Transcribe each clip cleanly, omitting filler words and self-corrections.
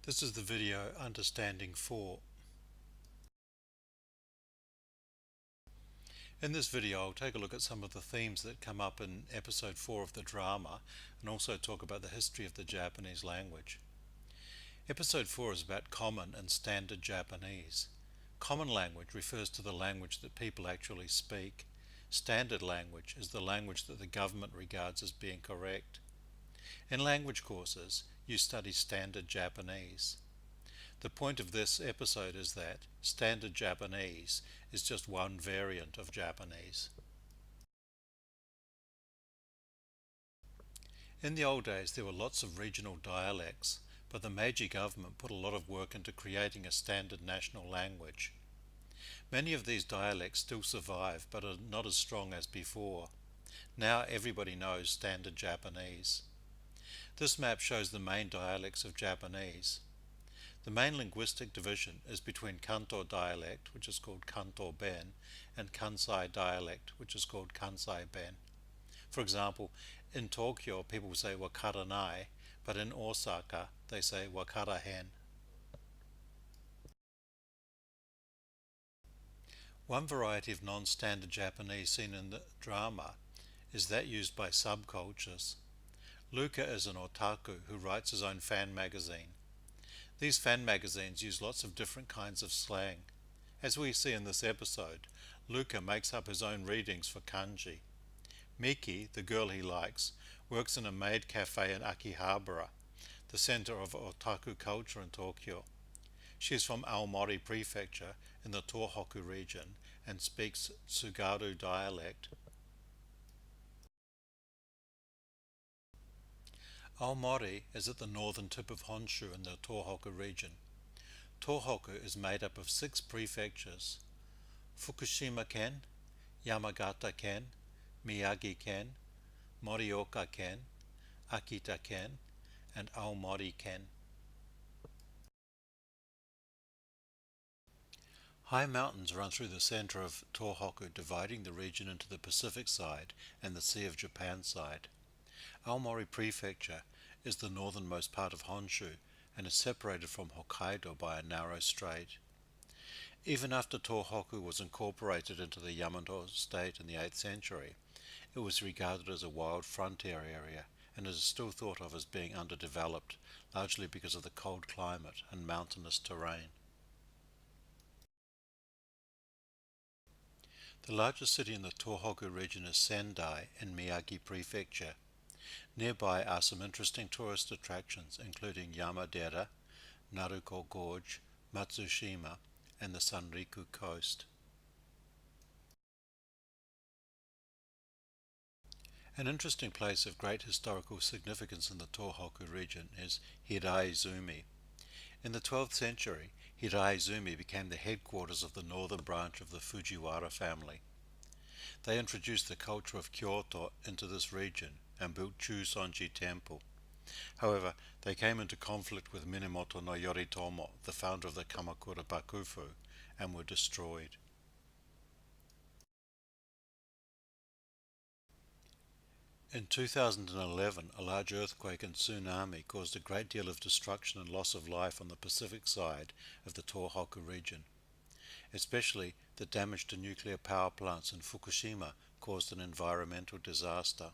This is the video Understanding 4. In this video I'll take a look at some of the themes that come up in episode 4 of the drama and also talk about the history of the Japanese language. Episode 4 is about common and standard Japanese. Common language refers to the language that people actually speak. Standard language is the language that the government regards as being correct. In language courses, you study standard Japanese. The point of this episode is that standard Japanese is just one variant of Japanese. In the old days there were lots of regional dialects, but the Meiji government put a lot of work into creating a standard national language. Many of these dialects still survive but are not as strong as before. Now everybody knows standard Japanese. This map shows the main dialects of Japanese. The main linguistic division is between Kanto dialect, which is called Kanto Ben, and Kansai dialect, which is called Kansai Ben. For example, in Tokyo people say wakaranai, but in Osaka they say wakarahen. One variety of non-standard Japanese seen in the drama is that used by subcultures. Luca is an otaku who writes his own fan magazine. These fan magazines use lots of different kinds of slang. As we see in this episode, Luca makes up his own readings for kanji. Miki, the girl he likes, works in a maid cafe in Akihabara, the center of otaku culture in Tokyo. She is from Aomori Prefecture in the Tohoku region and speaks Tsugaru dialect. Aomori is at the northern tip of Honshu in the Tohoku region. Tohoku is made up of 6 prefectures: Fukushima Ken, Yamagata Ken, Miyagi Ken, Morioka Ken, Akita Ken, and Aomori Ken. High mountains run through the center of Tohoku, dividing the region into the Pacific side and the Sea of Japan side. Aomori Prefecture is the northernmost part of Honshu and is separated from Hokkaido by a narrow strait. Even after Tohoku was incorporated into the Yamato state in the 8th century, it was regarded as a wild frontier area and is still thought of as being underdeveloped, largely because of the cold climate and mountainous terrain. The largest city in the Tohoku region is Sendai in Miyagi Prefecture. Nearby are some interesting tourist attractions including Yamadera, Naruko Gorge, Matsushima, and the Sanriku coast. An interesting place of great historical significance in the Tohoku region is Hiraizumi. In the 12th century, Hiraizumi became the headquarters of the northern branch of the Fujiwara family. They introduced the culture of Kyoto into this region and built Chusonji Temple. However, they came into conflict with Minamoto no Yoritomo, the founder of the Kamakura Bakufu, and were destroyed. In 2011, a large earthquake and tsunami caused a great deal of destruction and loss of life on the Pacific side of the Tohoku region. Especially the damage to nuclear power plants in Fukushima caused an environmental disaster.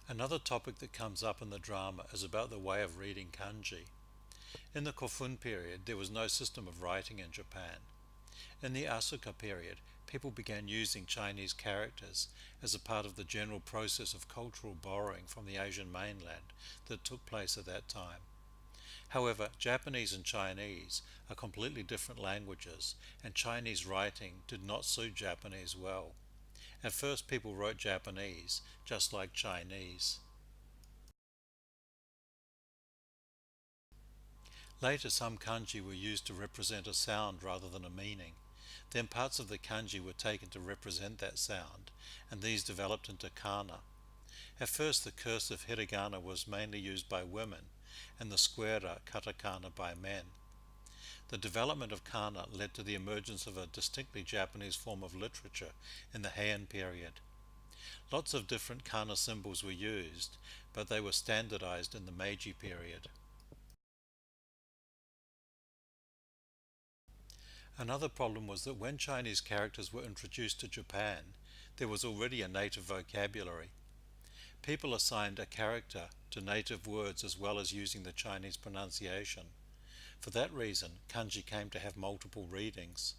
Another topic that comes up in the drama is about the way of reading kanji. In the Kofun period, there was no system of writing in Japan. In the Asuka period, people began using Chinese characters as a part of the general process of cultural borrowing from the Asian mainland that took place at that time. However, Japanese and Chinese are completely different languages, and Chinese writing did not suit Japanese well. At first people wrote Japanese just like Chinese. Later some kanji were used to represent a sound rather than a meaning. Then parts of the kanji were taken to represent that sound, and these developed into kana. At first the cursive hiragana was mainly used by women, and the square katakana by men. The development of kana led to the emergence of a distinctly Japanese form of literature in the Heian period. Lots of different kana symbols were used, but they were standardized in the Meiji period. Another problem was that when Chinese characters were introduced to Japan, there was already a native vocabulary. People assigned a character to native words as well as using the Chinese pronunciation. For that reason, kanji came to have multiple readings.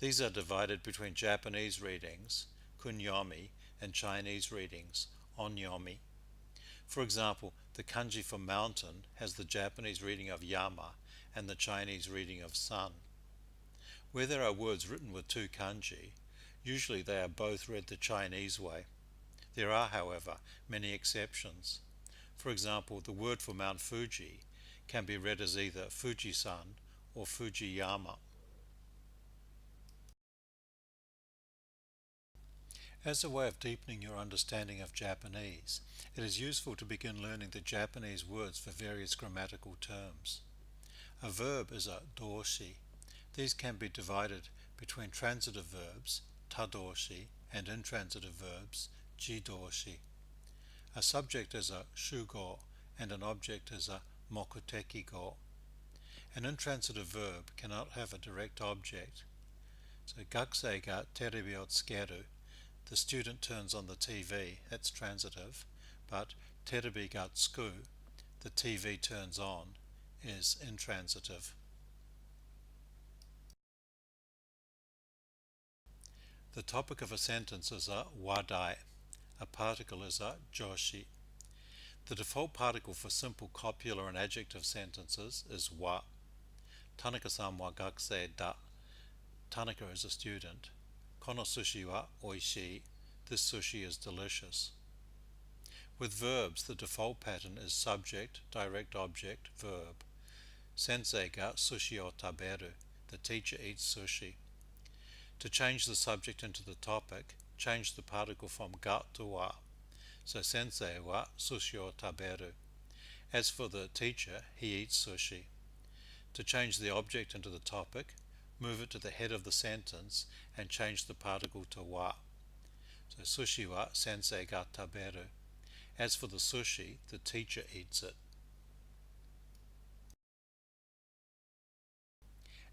These are divided between Japanese readings, kunyomi, and Chinese readings, onyomi. For example, the kanji for mountain has the Japanese reading of yama and the Chinese reading of sun. Where there are words written with two kanji, usually they are both read the Chinese way. There are, however, many exceptions. For example, the word for Mount Fuji can be read as either Fuji-san or Fujiyama. As a way of deepening your understanding of Japanese, it is useful to begin learning the Japanese words for various grammatical terms. A verb is a dorshi. These can be divided between transitive verbs, tadorshi, and intransitive verbs, jidorshi. A subject is a shugo and an object is a mokutekigo. An intransitive verb cannot have a direct object. So, gakusei ga terebi o tsukeru, the student turns on the TV, that's transitive, but terebi ga tsuku, the TV turns on, is intransitive. The topic of a sentence is a wadai. A particle is a joshi. The default particle for simple copular and adjective sentences is wa. Tanaka-san wa gakusei da. Tanaka is a student. Kono sushi wa oishii. This sushi is delicious. With verbs, the default pattern is subject, direct object, verb. Sensei ga sushi o taberu. The teacher eats sushi. To change the subject into the topic, change the particle from ga to wa. So sensei wa sushi o taberu. As for the teacher, he eats sushi. To change the object into the topic, move it to the head of the sentence and change the particle to wa. So sushi wa sensei ga taberu. As for the sushi, the teacher eats it.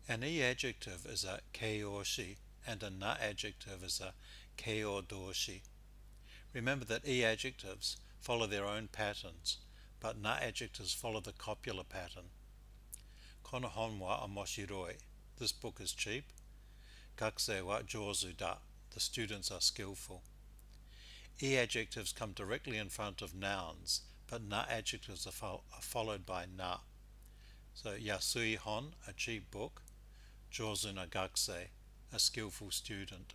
An e adjective is a keiyoshi and a na adjective is a keiyodoshi. Remember that e adjectives follow their own patterns, but na adjectives follow the copular pattern. Kono hon wa omoshiroi. This book is cheap. Gakusei wa jouzu da. The students are skillful. E adjectives come directly in front of nouns, but na adjectives are followed by na. So yasui hon, a cheap book. Jouzu na gakusei, a skillful student.